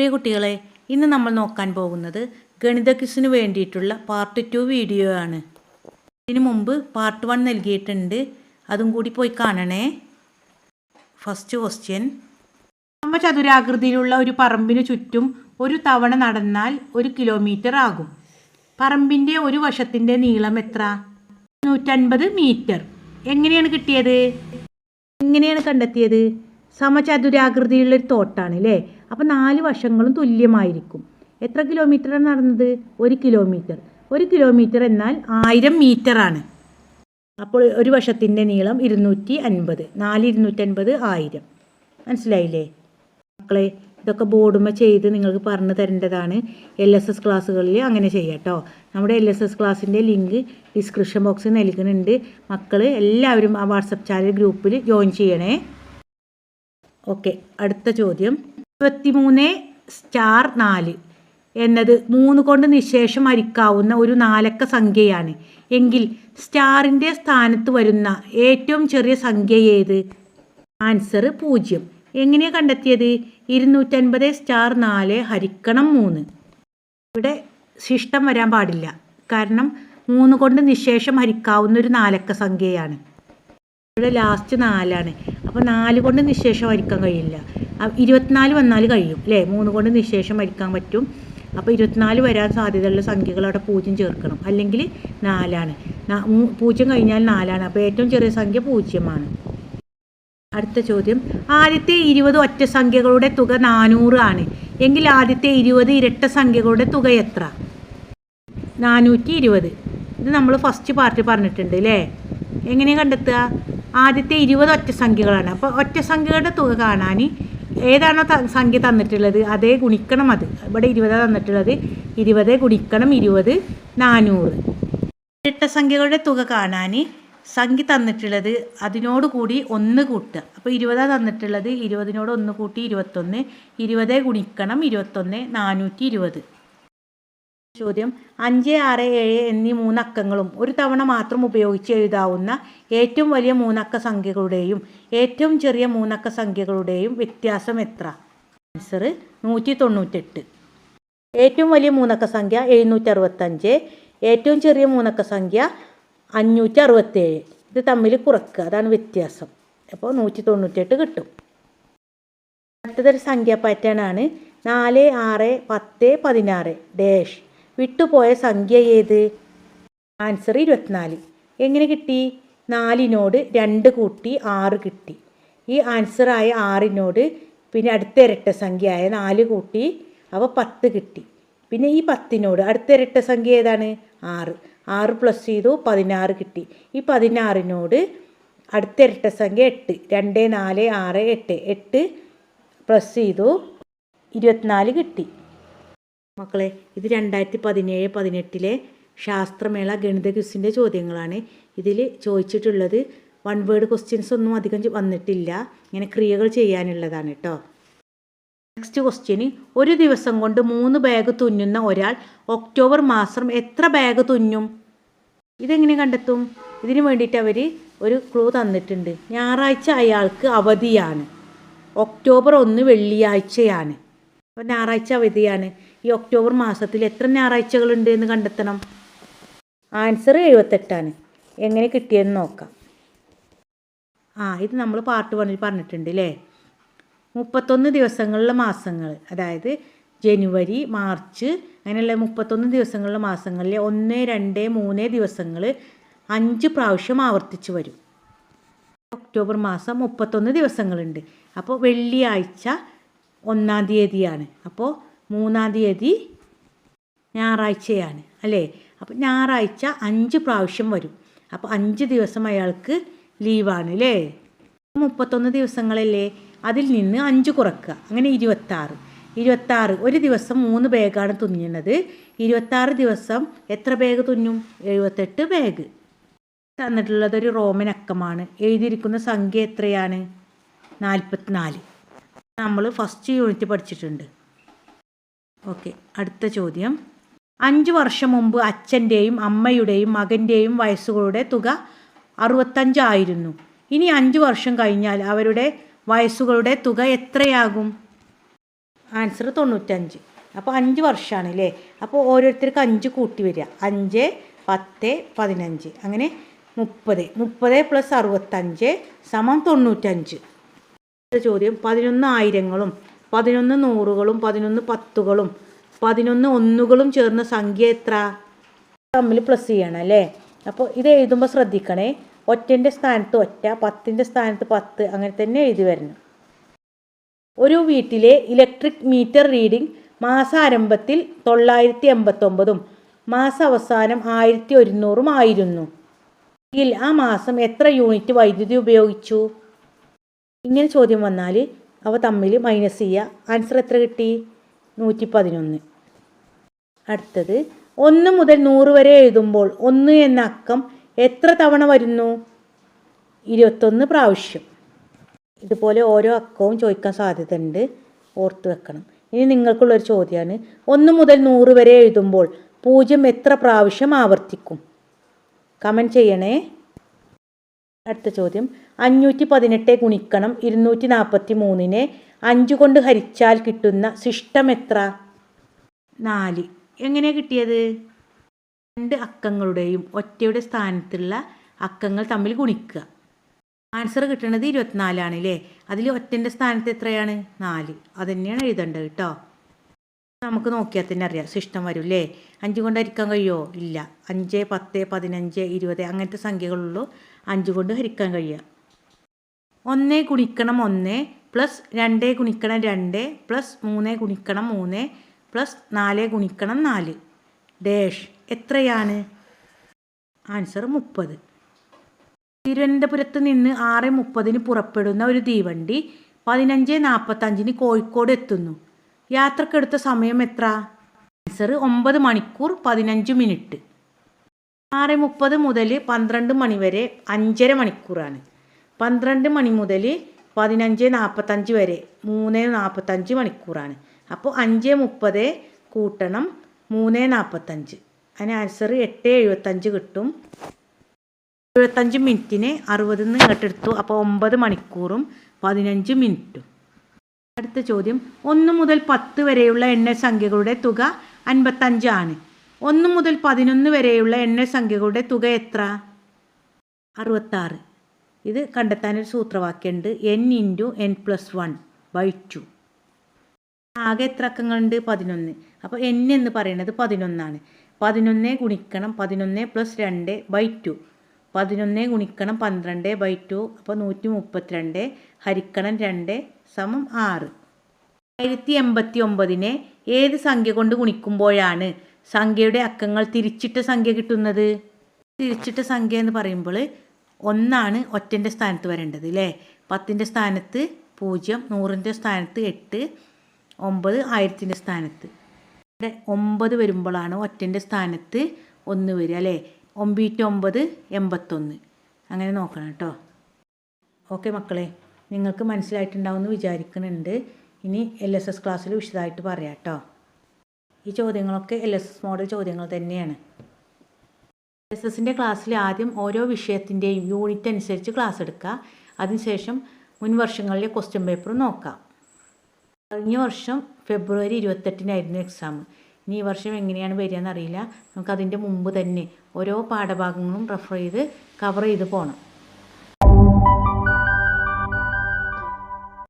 പ്രിയ കുട്ടികളെ, ഇന്ന് നമ്മൾ നോക്കാൻ പോകുന്നത് ഗണിത ക്വിസിന് വേണ്ടിയിട്ടുള്ള പാർട്ട് 2 വീഡിയോ ആണ്. ഇതിനു മുമ്പ് പാർട്ട് 1 നൽകിയിട്ടുണ്ട്, അതും കൂടി പോയി കാണണേ. ഫസ്റ്റ് ക്വസ്റ്റ്യൻ: സമചതുരാകൃതിയിലുള്ള ഒരു പറമ്പിന് ചുറ്റും ഒരു തവണ നടന്നാൽ 1 കിലോമീറ്റർ ആകും. പറമ്പിൻ്റെ ഒരു വശത്തിൻ്റെ നീളം എത്ര? 150 മീറ്റർ. എങ്ങനെയാണ് കിട്ടിയത്? എങ്ങനെയാണ് കണ്ടെത്തിയത്? സമചതുരാകൃതിയിലുള്ളൊരു തോട്ടാണ് അല്ലേ. അപ്പോൾ 4 വശങ്ങളും തുല്യമായിരിക്കും. എത്ര കിലോമീറ്ററാണ് നടന്നത്? 1 കിലോമീറ്റർ. 1 കിലോമീറ്റർ എന്നാൽ 1000 മീറ്ററാണ്. അപ്പോൾ ഒരു വശത്തിൻ്റെ നീളം 250. 4 250 1000. മനസ്സിലായില്ലേ മക്കളെ? ഇതൊക്കെ ബോർഡുമ്മ ചെയ്ത് നിങ്ങൾക്ക് പറഞ്ഞു തരേണ്ടതാണ്. LSS ക്ലാസ്സുകളിൽ അങ്ങനെ ചെയ്യാം കേട്ടോ. നമ്മുടെ LSS ക്ലാസ്സിൻ്റെ ലിങ്ക് ഡിസ്ക്രിപ്ഷൻ ബോക്സിൽ നൽകുന്നുണ്ട്. മക്കൾ എല്ലാവരും ആ വാട്സപ്പ് ചാനൽ ഗ്രൂപ്പിൽ ജോയിൻ ചെയ്യണേ. ഓക്കെ, അടുത്ത ചോദ്യം. 23*4 എന്നത് 3 കൊണ്ട് നിശേഷം ഹരിക്കാവുന്ന ഒരു 4 അക്ക സംഖ്യയാണ് എങ്കിൽ സ്റ്റാറിൻ്റെ സ്ഥാനത്ത് വരുന്ന ഏറ്റവും ചെറിയ സംഖ്യ ഏത്? ആൻസർ 0. എങ്ങനെയാണ് കണ്ടെത്തിയത്? 250*4 ഹരിക്കണം 3. ഇവിടെ ശിഷ്ടം വരാൻ പാടില്ല, കാരണം 3 കൊണ്ട് നിശേഷം ഹരിക്കാവുന്ന ഒരു 4 അക്ക സംഖ്യയാണ്. ഇവിടെ ലാസ്റ്റ് 4 ആണ്. അപ്പോൾ 4 കൊണ്ട് നിശേഷം ഹരിക്കാൻ കഴിയില്ല. 24 വന്നാൽ കഴിയും അല്ലേ? 3 കൊണ്ട് നിശേഷം ഹരിക്കാൻ പറ്റും. അപ്പോൾ 24 വരാൻ സാധ്യതയുള്ള സംഖ്യകൾ അവിടെ 0 ചേർക്കണം, അല്ലെങ്കിൽ 4 ആണ്. 0 കഴിഞ്ഞാൽ 4 ആണ്. അപ്പോൾ ഏറ്റവും ചെറിയ സംഖ്യ 0 ആണ്. അടുത്ത ചോദ്യം. ആദ്യത്തെ 20 ഒറ്റ സംഖ്യകളുടെ തുക 400 ആണ് എങ്കിൽ ആദ്യത്തെ 20 ഇരട്ട സംഖ്യകളുടെ തുക എത്ര? 420. ഇത് നമ്മൾ ഫസ്റ്റ് പാർട്ടിൽ പറഞ്ഞിട്ടുണ്ട് അല്ലേ. എങ്ങനെയാണ് കണ്ടെത്തുക? ആദ്യത്തെ 20 ഒറ്റ സംഖ്യകളാണ്. അപ്പോൾ ഒറ്റ സംഖ്യകളുടെ തുക കാണാൻ ഏതാണോ സംഖ്യ തന്നിട്ടുള്ളത് അതേ ഗുണിക്കണം. അത് ഇവിടെ 20 തന്നിട്ടുള്ളത്. 20 ഗുണിക്കണം 20 400. ഇരട്ട സംഖ്യകളുടെ തുക കാണാൻ സംഖ്യ തന്നിട്ടുള്ളത് അതിനോട് കൂടി 1 കൂട്ടുക. അപ്പോൾ 20 തന്നിട്ടുള്ളത്. 20നോട് 1 കൂട്ടി 21. 20 ഗുണിക്കണം 21 420. ചോദ്യം. 5, 6, 7 എന്നീ 3 അക്കങ്ങളും ഒരു തവണ മാത്രം ഉപയോഗിച്ച് എഴുതാവുന്ന ഏറ്റവും വലിയ 3 അക്ക സംഖ്യകളുടെയും ഏറ്റവും ചെറിയ 3 അക്ക സംഖ്യകളുടെയും വ്യത്യാസം എത്ര? ആൻസർ 198. ഏറ്റവും വലിയ 3 അക്ക സംഖ്യ 765. ഏറ്റവും ചെറിയ 3 അക്ക സംഖ്യ 567. ഇത് തമ്മിൽ കുറക്കുക, അതാണ് വ്യത്യാസം. അപ്പോൾ 198 കിട്ടും. അടുത്തതൊരു സംഖ്യാ പാറ്റേൺ ആണ്. 4, 6, 10, 16 ഡാഷ്. വിട്ടുപോയ സംഖ്യ ഏത്? ആൻസർ 24. എങ്ങനെ കിട്ടി? 4നോട് 2 കൂട്ടി 6 കിട്ടി. ഈ ആൻസറായ 6നോട് പിന്നെ അടുത്ത ഇരട്ട സംഖ്യയായ 4 കൂട്ടി, അപ്പോൾ 10 കിട്ടി. പിന്നെ ഈ 10നോട് അടുത്ത ഇരട്ട സംഖ്യ ഏതാണ്? 6. 6 പ്ലസ് ചെയ്തു 16 കിട്ടി. ഈ 16നോട് അടുത്ത ഇരട്ട സംഖ്യ 8. 2, 4, 6, 8. 8 പ്ലസ് ചെയ്തു 24 കിട്ടി. മക്കളെ, ഇത് 2017-18 ശാസ്ത്രമേള ഗണിത ക്വിസിൻ്റെ ചോദ്യങ്ങളാണ്. ഇതിൽ ചോദിച്ചിട്ടുള്ളത് 1 വേർഡ് ക്വസ്റ്റ്യൻസ് ഒന്നും അധികം വന്നിട്ടില്ല. ഇങ്ങനെ ക്രിയകൾ ചെയ്യാനുള്ളതാണ് കേട്ടോ. Next question. ഒരു ദിവസം കൊണ്ട് 3 ബാഗ് തുന്നുന്ന ഒരാൾ ഒക്ടോബർ മാസം എത്ര ബാഗ് തുന്നും? ഇതെങ്ങനെ കണ്ടെത്തും? ഇതിന് വേണ്ടിയിട്ട് അവർ ഒരു ക്ലൂ തന്നിട്ടുണ്ട്. ഞായറാഴ്ച അയാൾക്ക് അവധിയാണ്. ഒക്ടോബർ 1 വെള്ളിയാഴ്ചയാണ്. അപ്പോൾ ഞായറാഴ്ച അവധിയാണ്. ഈ ഒക്ടോബർ മാസത്തിൽ എത്ര ഞായറാഴ്ചകളുണ്ട് എന്ന് കണ്ടെത്തണം. ആൻസർ 78 ആണ്. എങ്ങനെ കിട്ടിയെന്ന് നോക്കാം. ഇത് നമ്മൾ പാർട്ട് 1 പറഞ്ഞിട്ടുണ്ട് അല്ലേ. 31 ദിവസങ്ങളിലെ മാസങ്ങൾ, അതായത് ജനുവരി, മാർച്ച്, അങ്ങനെയുള്ള 31 ദിവസങ്ങളിലെ മാസങ്ങളിൽ 1, 2, 3 ദിവസങ്ങൾ 5 പ്രാവശ്യം ആവർത്തിച്ച് വരും. ഒക്ടോബർ മാസം 31 ദിവസങ്ങളുണ്ട്. അപ്പോൾ വെള്ളിയാഴ്ച 1-ാം തീയതിയാണ്. അപ്പോൾ 3-ാം തീയതി ഞായറാഴ്ചയാണ് അല്ലേ. അപ്പോൾ ഞായറാഴ്ച 5 പ്രാവശ്യം വരും. അപ്പോൾ 5 ദിവസം അയാൾക്ക് ലീവാണ് അല്ലേ. 31 ദിവസങ്ങളല്ലേ, അതിൽ നിന്ന് 5 കുറക്കുക, അങ്ങനെ 26. 26 ഒരു ദിവസം 3 ബാഗാണ് തുന്നുന്നത്. 26 ദിവസം എത്ര ബാഗ് തുന്നും? 78 ബാഗ്. തന്നിട്ടുള്ളതൊരു റോമൻ അക്കമാണ്. എഴുതിയിരിക്കുന്ന സംഖ്യ എത്രയാണ്? 44. നമ്മൾ ഫസ്റ്റ് യൂണിറ്റ് പഠിച്ചിട്ടുണ്ട്. ഓക്കെ, അടുത്ത ചോദ്യം. 5 വർഷം മുമ്പ് അച്ഛൻ്റെയും അമ്മയുടെയും മകൻ്റെയും വയസ്സുകളുടെ തുക 65 ആയിരുന്നു. ഇനി 5 വർഷം കഴിഞ്ഞാൽ അവരുടെ വയസ്സുകളുടെ തുക എത്രയാകും? ആൻസർ 95. അപ്പോൾ 5 വർഷമാണ് അല്ലേ. അപ്പോൾ ഓരോരുത്തർക്ക് 5 കൂട്ടി വരിക. 5, 10, 15 അങ്ങനെ 30. 30 + 65 = 95. ചോദ്യം 11 ആയിരങ്ങളും 11 നൂറുകളും 11 പത്തുകളും 11 ഒന്നുകളും ചേർന്ന സംഖ്യ എത്ര? തമ്മിൽ പ്ലസ് ചെയ്യണം അല്ലേ. അപ്പോൾ ഇത് എഴുതുമ്പോൾ ശ്രദ്ധിക്കണേ, ഒറ്റൻ്റെ സ്ഥാനത്ത് ഒറ്റ, 10ൻ്റെ സ്ഥാനത്ത് 10 അങ്ങനെ തന്നെ എഴുതി വരണം. ഒരു വീട്ടിലെ ഇലക്ട്രിക് മീറ്റർ റീഡിംഗ് മാസാരംഭത്തിൽ 989 മാസാവസാനം 1100 ആയിരുന്നു എങ്കിൽ ആ മാസം എത്ര യൂണിറ്റ് വൈദ്യുതി ഉപയോഗിച്ചു? ഇങ്ങനെ ചോദ്യം വന്നാൽ അവ തമ്മിൽ മൈനസ് ചെയ്യുക. ആൻസർ എത്ര കിട്ടി? 111. അടുത്തത് 1 മുതൽ 100 വരെ എഴുതുമ്പോൾ 1 എന്ന അക്കം എത്ര തവണ വരുന്നു? 21 പ്രാവശ്യം. ഇതുപോലെ ഓരോ അക്കവും ചോദിക്കാൻ സാധ്യതയുണ്ട്, ഓർത്ത് വെക്കണം. ഇനി നിങ്ങൾക്കുള്ളൊരു ചോദ്യമാണ്, 1 മുതൽ 100 വരെ എഴുതുമ്പോൾ 0 എത്ര പ്രാവശ്യം ആവർത്തിക്കും? കമൻറ്റ് ചെയ്യണേ. അടുത്ത ചോദ്യം 518 ഗുണിക്കണം 243 5 കൊണ്ട് ഹരിച്ചാൽ കിട്ടുന്ന ശിഷ്ടം എത്ര? 4. എങ്ങനെയാണ് കിട്ടിയത്? 2 അക്കങ്ങളുടെയും ഒറ്റയുടെ സ്ഥാനത്തുള്ള അക്കങ്ങൾ തമ്മിൽ ഗുണിക്കുക. ആൻസർ കിട്ടുന്നത് 24 ആണല്ലേ. അതിൽ ഒറ്റൻ്റെ സ്ഥാനത്ത് എത്രയാണ്? 4. അതുതന്നെയാണ് എഴുതേണ്ടത് കേട്ടോ. നമുക്ക് നോക്കിയാൽ തന്നെ അറിയാം ശിഷ്ടം വരും അല്ലേ. 5 കൊണ്ട് ഹരിക്കാൻ കഴിയുമോ? ഇല്ല. 5, 10, 15, 20 അങ്ങനത്തെ സംഖ്യകളുള്ളൂ 5 കൊണ്ട് ഹരിക്കാൻ കഴിയുക. 1 ഗുണിക്കണം 1 + 2 ഗുണിക്കണം 2 + 3 ഗുണിക്കണം 3 + 4 ഗുണിക്കണം 4 ഡാഷ് എത്രയാണ്? ആൻസർ 30. തിരുവനന്തപുരത്ത് നിന്ന് 6:30 പുറപ്പെടുന്ന ഒരു തീവണ്ടി 15:45 കോഴിക്കോട് എത്തുന്നു. യാത്രക്കെടുത്ത സമയം എത്ര? ആൻസർ 9 മണിക്കൂർ 15 മിനിറ്റ്. 6:30 മുതൽ 12 മണി വരെ 5.5 മണിക്കൂറാണ്. 12 മണി മുതൽ 15:45 വരെ 3:45 മണിക്കൂറാണ്. അപ്പോൾ 5:30 കൂട്ടണം 3:45, അതിന് ആൻസർ 8:75 കിട്ടും. 75 മിനിറ്റിന് 60 ഇങ്ങോട്ടെടുത്തു, അപ്പോൾ 9 മണിക്കൂറും 15 മിനിറ്റും. അടുത്ത ചോദ്യം 1 മുതൽ 10 വരെയുള്ള എണ്ണൽ സംഖ്യകളുടെ തുക 55 ആണ്. 1 മുതൽ 11 വരെയുള്ള എണ്ണൽ സംഖ്യകളുടെ തുക എത്ര? 66. ഇത് കണ്ടെത്താനൊരു സൂത്രവാക്യമുണ്ട്, n × n+1/2. ആകെ എത്ര അക്കങ്ങളുണ്ട്? 11. അപ്പോൾ n എന്ന് പറയുന്നത് 11 ആണ്. 11 ഗുണിക്കണം 11 + 2/2. 11 ഗുണിക്കണം 12/2, അപ്പോൾ 132 ഹരിക്കണം 2 = 6. 1089 ഏത് സംഖ്യ കൊണ്ട് ഗുണിക്കുമ്പോഴാണ് സംഖ്യയുടെ അക്കങ്ങൾ തിരിച്ചിട്ട സംഖ്യ കിട്ടുന്നത്? തിരിച്ചിട്ട സംഖ്യ എന്ന് പറയുമ്പോൾ 1 ആണ് ഒറ്റൻ്റെ സ്ഥാനത്ത് വരേണ്ടത് അല്ലേ. 10ൻ്റെ സ്ഥാനത്ത് 0, 100ൻ്റെ സ്ഥാനത്ത് 8, 9 1000ൻ്റെ സ്ഥാനത്ത്. ഇവിടെ 9 വരുമ്പോഴാണ് ഒറ്റൻ്റെ സ്ഥാനത്ത് 1 വരിക അല്ലേ. 9 × 9 81. അങ്ങനെ നോക്കണം കേട്ടോ. ഓക്കെ മക്കളെ, നിങ്ങൾക്ക് മനസ്സിലായിട്ടുണ്ടാവുമെന്ന് വിചാരിക്കുന്നുണ്ട്. ഇനി LSS ക്ലാസ്സിൽ വിശദമായിട്ട് പറയാം കേട്ടോ. ഈ ചോദ്യങ്ങളൊക്കെ LSS മോഡൽ ചോദ്യങ്ങൾ തന്നെയാണ്. LSSൻ്റെ ക്ലാസ്സിൽ ആദ്യം ഓരോ വിഷയത്തിൻ്റെയും യൂണിറ്റ് അനുസരിച്ച് ക്ലാസ് എടുക്കുക. അതിനുശേഷം മുൻ വർഷങ്ങളിലെ ക്വസ്റ്റ്യൻ പേപ്പർ നോക്കാം. കഴിഞ്ഞ വർഷം ഫെബ്രുവരി 28-നായിരുന്നു എക്സാം. ഇനി ഈ വർഷം എങ്ങനെയാണ് വരികയെന്നറിയില്ല. നമുക്കതിൻ്റെ മുമ്പ് തന്നെ ഓരോ പാഠഭാഗങ്ങളും റെഫർ ചെയ്ത് കവർ ചെയ്ത് പോകണം.